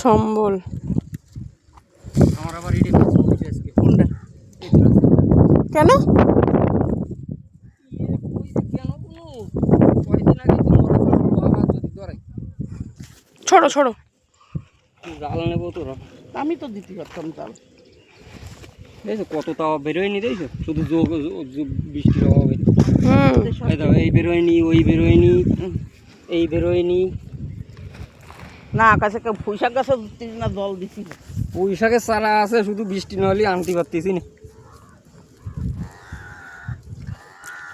সম্বল আমার আবার এটাই মাছ পড়েছে আজকে। কোনটা কেন কেন কোনো কয়দিন আগে তো মরা পড়লো আবার যদি ধরাই ছোড়ো ছোড়ো জাল নেবো তোরা। আমি তো দিতে পারতাম জাল। দেখছো কত তাওয়া বেরোয়নি, দেখছো শুধু বৃষ্টির অভাবে। এই দাও, এই বেরোয়নি, ওই বেরোয়নি, এই বেরোয়নি। না আকাশে পুঁইশাক গাছে না জল দিছি। পুঁই শাকের চারা আছে, শুধু বৃষ্টি না হলে আনতে পারতেছি না।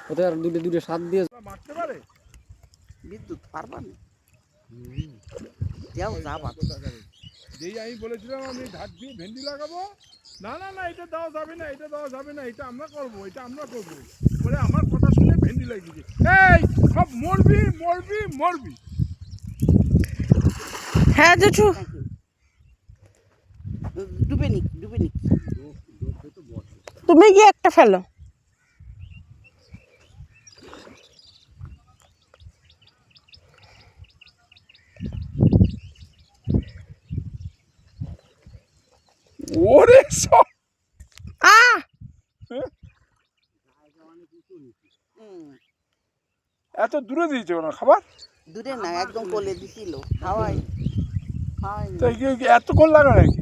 কোথায় আর দূরে দূরে সাত দিয়ে মারতে পারে বিদ্যুৎ পারবা না যাও যাবা। যেই আমি বলেছিলাম আমি ধার দিয়ে ভেন্ডি লাগাবো, না না না এটা দেওয়া যাবে না, এটা দেওয়া যাবে না, এটা আমরা করবো, এটা আমরা করবো বলে আমার কথা শুনে ভেন্ডি লাগিয়েছে। এই সব মরবি মরবি মরবি। হ্যাঁ জেঠু ডুবে নিক ডুবে নিক। তুমি গিয়ে একটা ফেলো। ওরে সব এত দূরে দিয়েছে ওরা খাবার, দূরে না একদম কোলে দিছিল হাওয়াই হাওয়াই তো এতক্ষণ লাগা নাকি?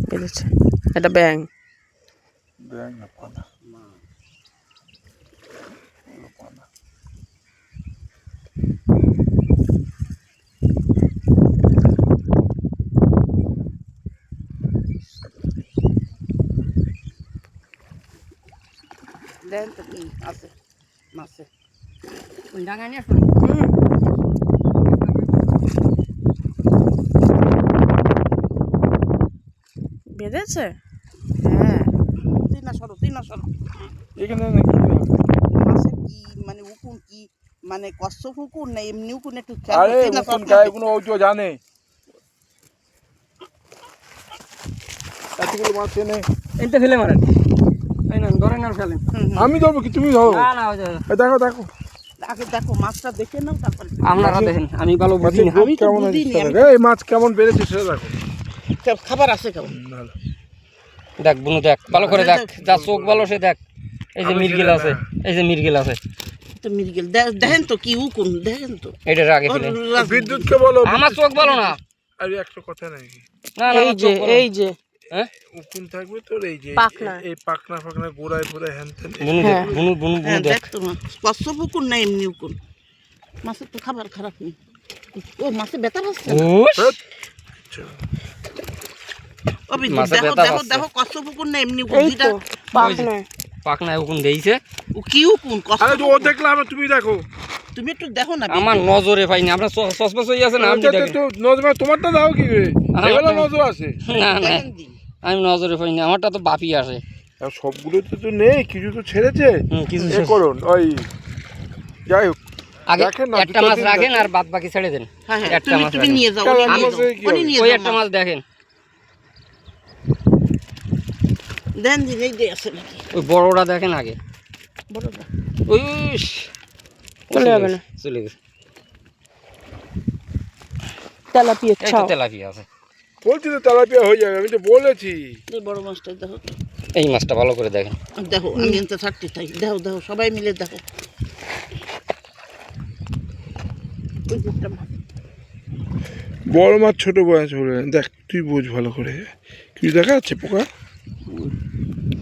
বেড়েছে এটা ব্যাং ব্যাং না পানা পানা। দেন তো কি আছে মাছে। ওই ডাঙায় নিয়ে আসো। বেড়েছে হ্যাঁ তুই না সরো তুই না সরো। এখানে নাকি মাছের কি মানে উকুন কি মানে কচ্ছপ উকুন না এমনি উকুন একটু আরে উকুন গায়ে কোনো ওই তো জানে এতগুলো মাছ এনে এইটা ফেলে মারেন, এই না ধরেন আর ফেলেন। আমি ধরবো কি তুমি ধরো? না না, এই দেখো দেখো আগে দেখো মাছটা দেখে নাও তারপরে আপনারা দেখেন, আমি ভালো বুঝি না। আমি তো কেমন বুঝিনি, আছে এই মাছ কেমন বেড়েছে সেটা দেখো। খাবার আছে কেমন ভালো দেখ বুনু, দেখ ভালো করে দেখ, যা চোখ ভালো সে দেখ। এই যে মিরগেল আছে, এই যে মিরগেল আছে, তো মিরগেল দেখেন তো কি উকুন দেখেন তো। এটার আগে ফেলে। বিদ্যুৎকে বলো, আমার চোখ ভালো না। আরে একটা কথা নাকি না না, এই যে এই যে হ্যাঁ উকুন থাকবে তোর এই যে পাখনা। এই পাকনা ফাকনা গোড়ায় গোড়ায় হ্যান ত্যান। বুনু দেখ, বুনু বুনু বুনু হ্যাঁ দেখ। দেখ তো কচ্ছপ উকুন না এমনি উকুন। মাছের তো খাবার খারাপ নেই। ও মাছে ব্যথা পাচ্ছে না? উস, ও বিদ্যুৎ, মাছে দেখো ব্যথা দেখো পাচ্ছে। দেখো কচ্ছপ উকুন না এমনি উকুন এই দুইটা। তো পাখনায় পাকনায় উকুন দেইছে। ও কি উকুন আরে কচ্ছপ তো ও দেখলাম তুমি দেখো। তুমি একটু দেখো না আমার নজরে পাইনি। আপনার সসপেস হয়ে আছে না, আপনি ওইটা দেখেন। তো নজর তোমারটা দাও কি রে? এগুলো নজর আছে। না না, দেখেন দিন। আমি নজরে পাইনি, আমারটা তো বাপি আসে। আর সবগুলো তো নেই, কিছু তো ছেড়েছে। কিছু এ করুন ওই যাই হোক আগে দেখেন না, একটা দুটো মাছ দিন রাখেন দেখেন। আর বাদ বাকি ছেড়ে দেন। হ্যাঁ হ্যাঁ একটা তুমি মাছ তুমি রাখেন। নিয়ে যাও কারণ ওনি নিয়ে আমার যাও কি ওনি হবে? নিয়ে ওই যাও একটা মাছ। মাছ দেখেন, দেন দিন এই যে আছে নাকি ওই বড়টা দেখেন আগে। বড়টা। ওই চলে যাবে না। চলে গেছে। তেলাপিয়া এই তো ছাও তেলাপিয়া আছে। বলছি তো তেলাপিয়া হয়ে যাবে, আমি তো বলেছি। এই বড় মাছটা দেখো তো। এই মাছটা ভালো করে দেখেন। দেখো আমি এনতে থাকতে চাই দেখো দেখো সবাই মিলে দেখো। ওই যে একটা মাছ। বড় মাছ ছোট বয়স বলে দেখ, তুই বোঝ ভালো করে। কিছু দেখা যাচ্ছে পোকা?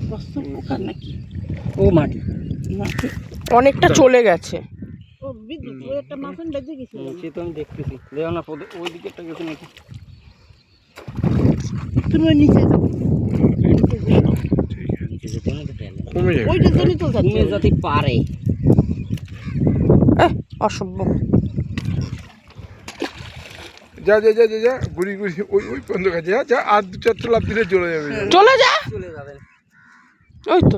কচ্ছপ পোকা নাকি? ও মাটি না অনেকটা চলে গেছে। ও বিদ্যুৎ ওই একটা মাছ বেঁধে গেছিল। সে তো আমি দেখতেছি, দেখো না ওই দিকে একটা গেছে নাকি। তুমি ওই নিচে যাও। কমে যাবে। ওইটার জন্যই তো যাচ্ছে ঘুমে যাতে পারে। অসভ্য যা যা যা যা যা ঘুরি ঘুরি ওই ওই পর্যন্ত কাছে যা, যা আর দু চারটা লাভ দিলে চলে যাবে। চলে যা চলে যাবেন। ওই তো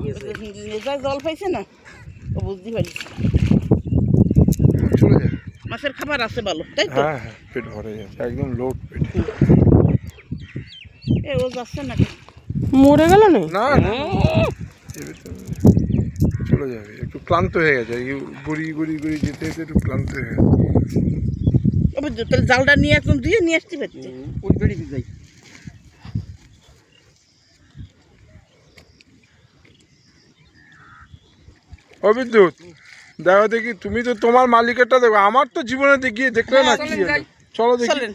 নেজায় জল পাইছে না ও বুঝতে পারিস। চলে যাবে। মাছের খাবার আছে ভালো তাই তো? হ্যাঁ হ্যাঁ পেট ভরে যাচ্ছে একদম লোড পেট। এ ও যাচ্ছে নাকি? মরে গেল না না না চলে যাবে, একটু ক্লান্ত হয়ে গেছে, এই গড়ি গড়ি গড়ি যেতে যেতে একটু ক্লান্ত হয়ে গেছে। তাহলে জালটা নিয়ে একদম দিয়ে নিয়ে আসতে পারছি। ওই বেড়িতে যাই। ও বিদ্যুৎ, দেখো দেখি, তুমি তো তোমার মালিকেরটা দেখো, আমার তো জীবনে দেখিয়ে দেখলে না কি হলো। চলো দেখি। চলেন।